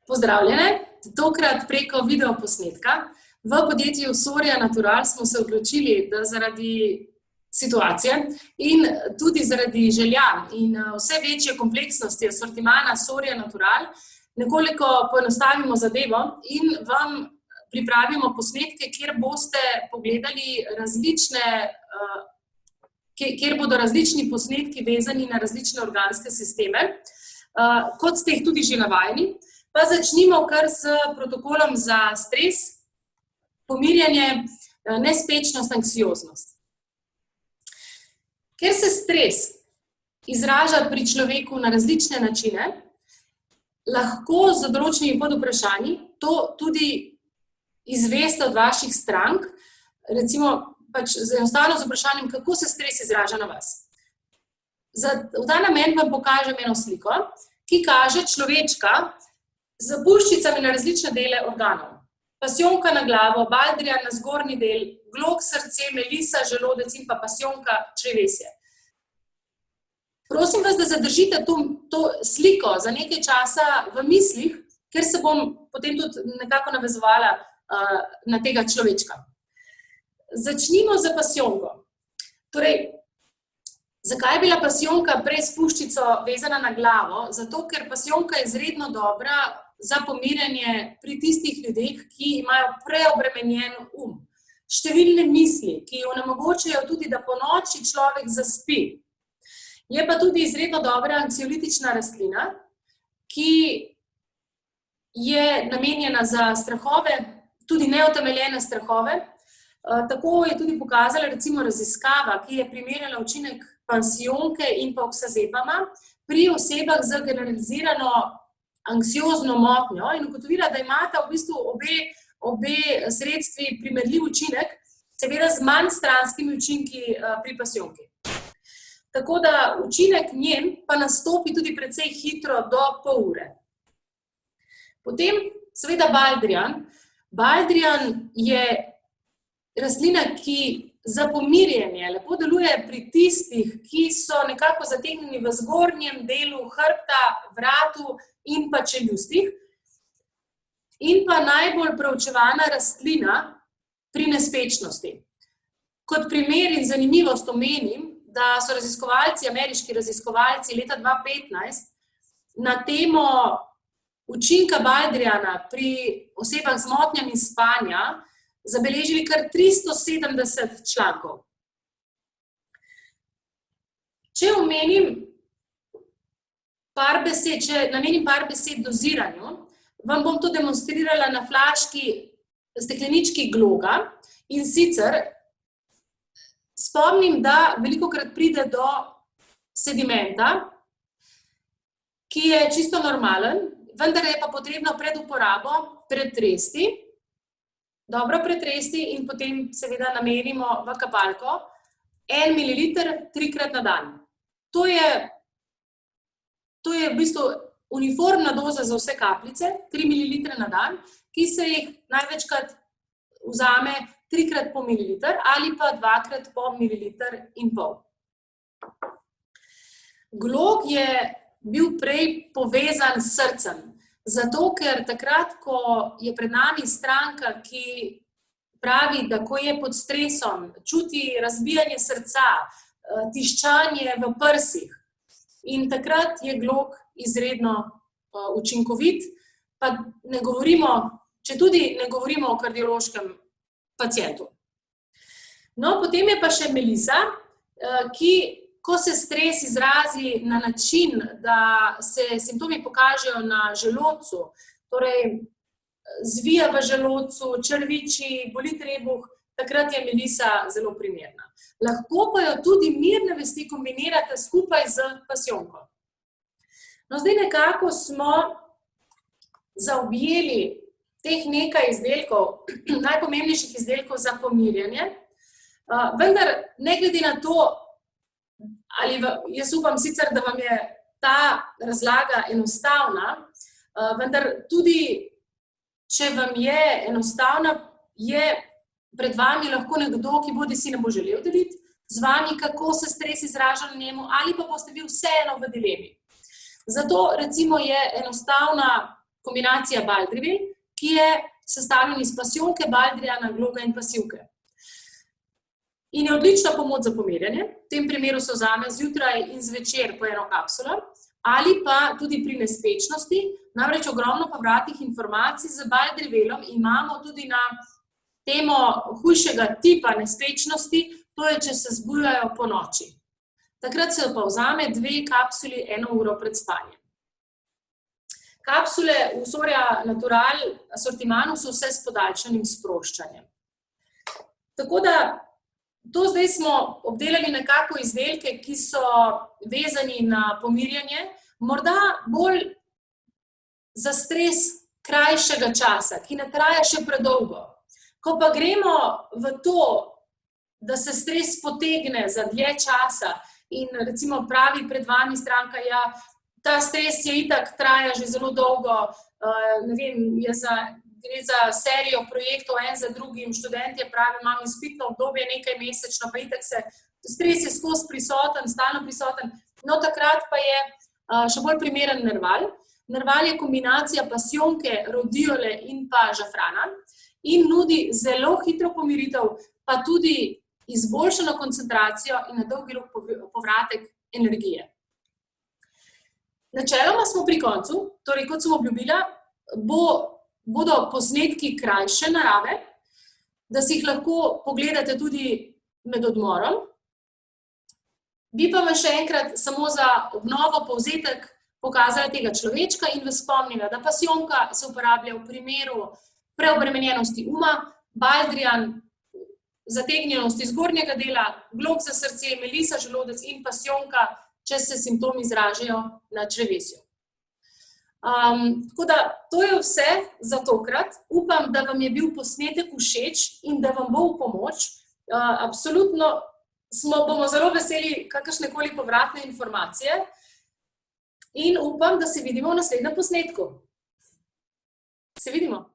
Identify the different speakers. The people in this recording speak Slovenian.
Speaker 1: Pozdravljene, tokrat preko videoposnetka. V podjetju Soria Natural smo se odločili, da zaradi situacije in tudi zaradi želja in vse večje kompleksnosti asortimana Soria Natural nekoliko poenostavimo zadevo in vam pripravimo posnetke, kjer boste pogledali kjer bodo različni posnetki vezani na različne organske sisteme, kot ste jih tudi že navajeni. Pa začnimo kar s protokolom za stres, pomirjanje, nespečnost, anksioznost. Ker se stres izraža pri človeku na različne načine, lahko z določenimi podvprašanji to tudi izveste od vaših strank, recimo enostavno z vprašanjem, kako se stres izraža na vas. V ta namen vam pokažem eno sliko, ki kaže človečka z puščicami na različne dele organov. Pasjonka na glavo, baldrijan na zgornji del, glog, srce, melisa, želodec in pa pasjonka, črevesje. Prosim vas, da zadržite to sliko za nekaj časa v mislih, ker se bom potem tudi nekako navezovala na tega človečka. Začnimo z pasjonko. Torej, zakaj je bila pasjonka prej s puščico vezana na glavo? Zato, ker pasjonka je izredno dobra za pomirjanje pri tistih ljudeh, ki imajo preobremenjen številne misli, ki onemogočajo tudi, da ponoči človek zaspi. Je pa tudi izredno dobra anksiolitična rastlina, ki je namenjena za strahove, tudi neutemeljene strahove. Tako je tudi pokazala recimo raziskava, ki je primerjala učinek pasjonke in pa oksazepama pri osebah z generalizirano anksiozno motnjo in ugotovila, da imata v bistvu obe sredstvi primerljiv učinek, seveda z manj stranskimi učinki pri pasjonki. Tako da učinek njen pa nastopi tudi precej hitro do pol ure. Potem seveda baldrijan. Baldrijan je rastlina, ki za pomirjanje lepo deluje pri tistih, ki so nekako zategnjeni v zgornjem delu hrbta, vratu in pa čeljustih. In pa najbolj proučevana rastlina pri nespečnosti. Kot primer in zanimivost omenim, da so ameriški raziskovalci leta 2015 na temo učinka baldrijana pri osebah z motnjami spanja zabeležili kar 370 člankov. Če namenim par besed doziranju, vam bom to demonstrirala na steklenički gloga in sicer spomnim, da velikokrat pride do sedimenta, ki je čisto normalen, vendar je pa potrebno pred uporabo pretresti, dobro pretresti in potem seveda namerimo v kapalko 1 ml 3-krat na dan. To je v bistvu uniformna doza za vse kapljice, 3 ml na dan, ki se jih največkrat vzame 3-krat po mililiter ali pa 2-krat po mililiter in pol. Glog je bil prej povezan s srcem, zato ker takrat, ko je pred nami stranka, ki pravi, da ko je pod stresom, čuti razbijanje srca, tiščanje v prsih, in takrat je glog izredno učinkovit, pa ne govorimo, četudi ne govorimo o kardiološkem pacientu. No, potem je pa še melisa, ki, ko se stres izrazi na način, da se simptomi pokažejo na želodcu, torej zvija v želodcu, črviči, boli trebuh, takrat je melisa zelo primerna. Lahko pa jo tudi mirne vesti kombinirate skupaj z pasjonko. No, zdaj nekako smo zaobjeli teh nekaj izdelkov, najpomembnejših izdelkov za pomirjanje, vendar ne glede na to, ali jaz upam sicer, da vam je ta razlaga enostavna, vendar tudi, če vam je enostavna, je pred vami lahko nekdo, ki bodisi ne bo želel deliti z vami, kako se stres izraža na njemu, ali pa boste vi vseeno v dilemi. Zato recimo je enostavna kombinacija baldrivel, ki je sestavljen iz pasjonke, baldrijana, gloga in pasivke. In je odlična pomoč za pomirjanje. V tem primeru se vzame zjutraj in zvečer po eno kapsulo, ali pa tudi pri nespečnosti. Namreč ogromno povratnih informacij z baldrivelom imamo tudi na temo hujšega tipa nespečnosti, to je, če se zbujajo po noči. Takrat se pa vzame 2 kapsuli 1 uro pred spanjem. Kapsule v Soria Natural asortimanu so vse s podaljšanim sproščanjem. Tako da, to zdaj smo obdelali nekako izdelke, ki so vezani na pomirjanje, morda bolj za stres krajšega časa, ki ne traja še predolgo. Ko pa gremo v to, da se stres potegne za dlje časa in recimo pravi pred vami stranka, ja, ta stres je itak traja že zelo dolgo, ne vem, gre za serijo projektov, en za drugim, študentje pravi, imam izpitno obdobje nekaj mesečno, pa itak stres je skozi prisoten, stalno prisoten, no takrat pa je še bolj primeren Nerval. Nerval je kombinacija pasjonke, rodiole in pa žafrana in nudi zelo hitro pomiritev, pa tudi izboljšano koncentracijo in na dolgi rok povratek energije. Načeloma smo pri koncu, torej kot sem obljubila, bodo posnetki krajše narave, da si jih lahko pogledate tudi med odmorom. Bi pa vam še enkrat samo za obnovo povzetek pokazala tega človečka in vas spomnila, da pasjonka se uporablja v primeru preobremenjenosti uma, baldrijan zategnjenosti zgornjega dela, glog za srce, melisa želodec in pasjonka, če se simptomi izražajo na črevesju. Tako da, to je vse za tokrat. Upam, da vam je bil posnetek všeč in da vam bo v pomoč. Absolutno bomo zelo veseli kakršnekoli povratne informacije in upam, da se vidimo v naslednjem posnetku. Se vidimo!